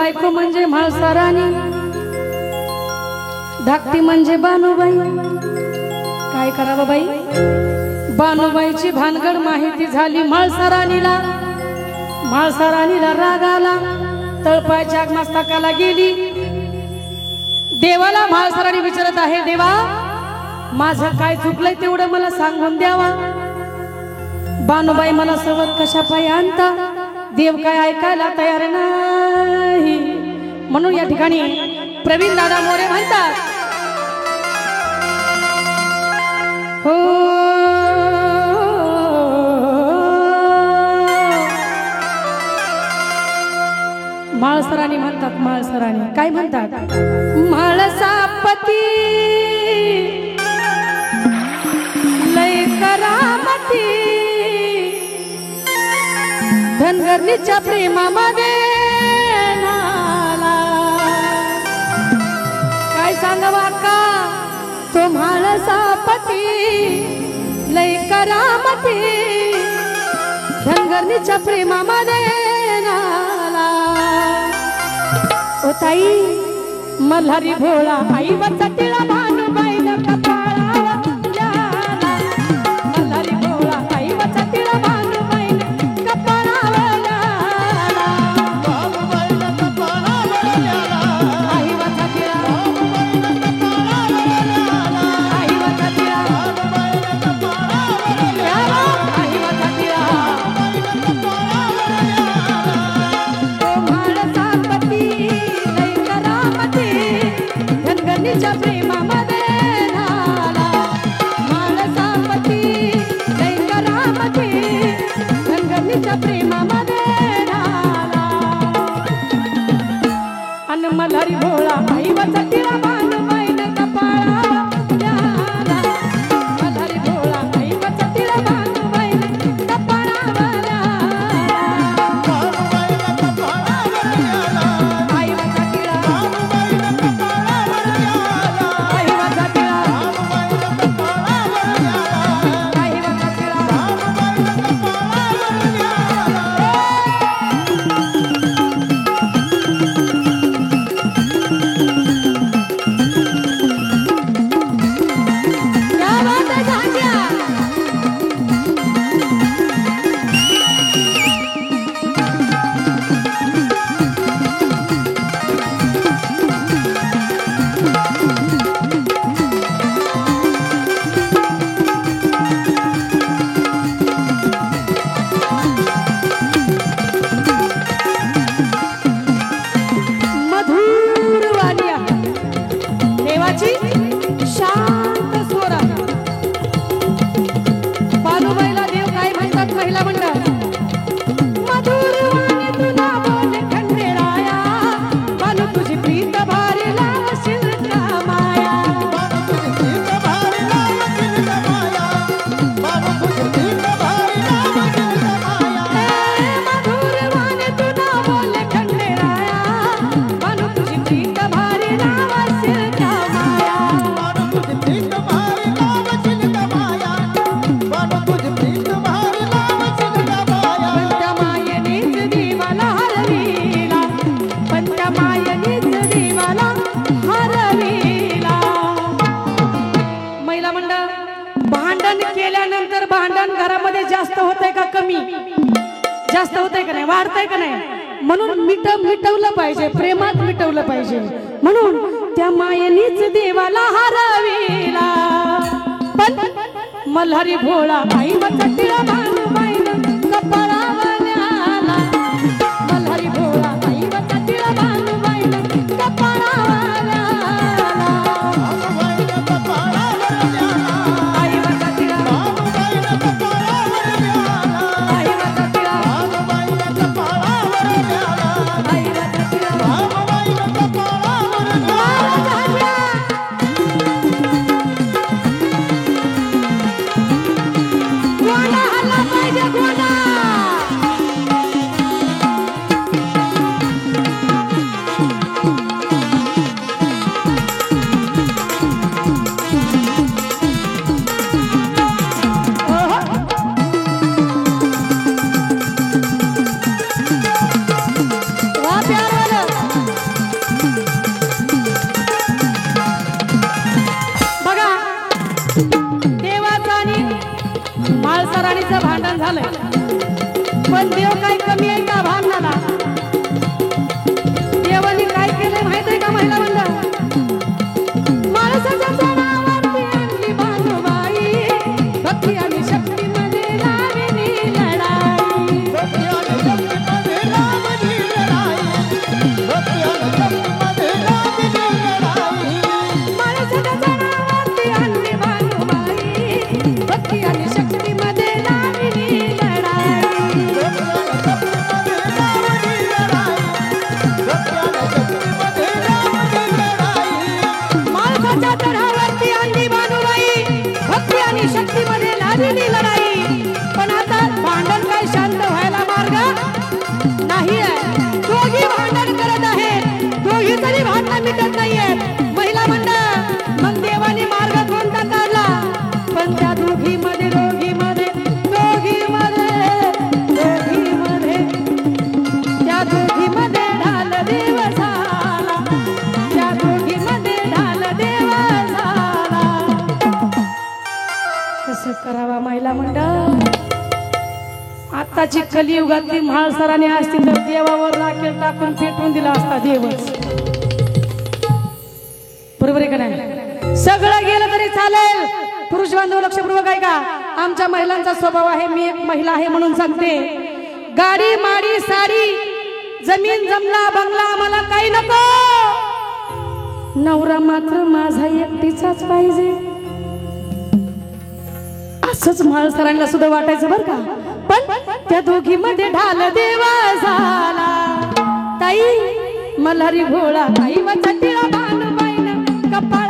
बायको म्हणजे म्हाळसाराणी, धाकटी म्हणजे बानुबाई। काय करावं बाई, बानुबाईची भानगड माहिती झाली म्हाळसाराणीला। म्हाळसाराणीला राग आला, तळपायच्या मस्तकाला गेली। देवाला म्हाळसाराणी विचारत आहे, देवा माझं काय चुकलंय तेवढं मला सांगून द्यावा। बानुबाई मला सोबत कशा पायी आणता, देव काय ऐकायला तयार नाही। म्हणून या ठिकाणी प्रवीण दादा मोरे म्हणतात, हो म्हाळसाराणी म्हणतात, म्हाळसाराणी काय म्हणतात, म्हाळसापती लय करामती, धनगरणीच्या प्रेमामध्ये नाला। काय सांगावा का, तो म्हाळसापती लय करामती, धनगरणीच्या प्रेमामध्ये नाला। ओ ताई मल्हारी भोळा आई वचा टिळा भानुबाईला कपाळाला लाला। मल्हारी भोळा आई वचा टिळा भानुबाईला कपाळाला लाला। भानुबाईला कपाळाला लाला, आई वचा टिळा भानुबाईला कपाळाला लाला। आई वचा टिळा भानुबाईला कपाळाला लाला, आई वचा टिळा भानुबाईला कपाळाला लाला। ओ म्हाळसापती लय करामती, धनगरणीच्या प्रेमामध्ये नाला। म्हाळसापती लय करामती, धनगरणीच्या प्रेमामध्ये नाला। अन मल्हारी भोळा आई वचा टिळा भानुबाईला कपाळाला लाला। मल्हारी भोळा आई वचा टिळा भानुबाईला कपाळाला लाला। भानुबाईला कपाळाला लाला, आई वचा टिळा भानुबाईला कपाळाला लाला। आई वचा टिळा भानुबाईला कपाळाला लाला, आई वचा टिळा भानुबाईला कपाळाला लाला। क्या बात है झांझिया। मधुर वालिया देवाची शांत स्वर आहे। बानुबाईला देव काय म्हणतात, महिला म्हणतात, मधुर वाणी तुला बोले खंडेराया, बानु तुझी प्रीत भारी लावशील का माया। बानु तुझी प्रीत भारी लावशील का माया, बानु तुझी प्रीत भारी लावशील का माया। मधुर वाणी तुला बोले खंडेराया, बानु तुझी प्रीत भारी लावशील का माया। बानु तुझी प्रीत भारी लावशील का माया, बानु तुझी प्रीत भारी लावशील का माया। पंत्या मायेनीच देवाला हरविला, पंत्या मायेनीच देवाला हरविला। महिला मंडळ, भांडण केल्यानंतर भांडण घरामध्ये जास्त होतंय का कमी, जास्त होतंय का नाही, वाढतंय का नाही। म्हणून मिटवलं पाहिजे, प्रेमात मिटवलं पाहिजे। म्हणून त्या मायेनीच देवाला हरविला। पण मल्हारी भोळा आई वचा टिळा भानुबाईला कपाळाला लाला। मल्हारी भोळा आई वचा टिळा भानुबाईला कपाळाला लाला। भानुबाईला कपाळाला लाला, आई वचा टिळा भानुबाईला कपाळाला लाला। आई वचा टिळा भानुबाईला कपाळाला लाला, आई वचा टिळा भानुबाईला कपाळाला लाला। वाडा हल्ला झालंय पण देव काय कमी आहे का भांडणाला देवाने काय केलंय माहित आहे का महिला मंडळ माणसाच्या जनावरती आणली बानुबाई भक्ती आणि शक्तीमध्ये लावली लढाई भक्ती आणि शक्तीमध्ये लावली लढाई भक्ती आणि शक्तीमध्ये लावली लढाई माणसाच्या जनावरती आणली बानुबाई भक्ती आणि शक्तीमध्ये लावली लढाई माणसाच्या तळहावरती आणली बानुबाई भक्ती आणि शक्तीमध्ये लावली लढाई पण आता भांडण काय शांत व्हायला मार्ग नाही आहे दोघी भांडण करत आहेत दोघी तरी भांडण मिटत नाहीयेत महिला मंडळ मग देवाने मार्ग कोणता काढला पण त्या दोघीमध्ये त्या दोघीमध्ये ढाल देव झाला त्या दोघीमध्ये ढाल देव झाला कसं करावा महिला मंडळ आताची कलियुगातली म्हाळसराने असती तर देवावर राखेल टाकून पेटवून दिला असता देवच बरोबर आहे का नाही सगळं गेलं तरी चालेल पुरुष बांधव लक्षपूर्वक आहे का आमच्या महिलांचा स्वभाव आहे मी एक महिला आहे म्हणून सांगते गाडी माडी साडी जमीन जमला बंगला आम्हाला काही नको नवरा मात्र माझा एकटीचाच पाहिजे असंच म्हाळसरांना सुद्धा वाटायचं बरं का पण त्या दोघीमध्ये ढाल देवा झाला ताई मल्हारी भोळा ताई व चटिळा बानुबाईनं कपाळ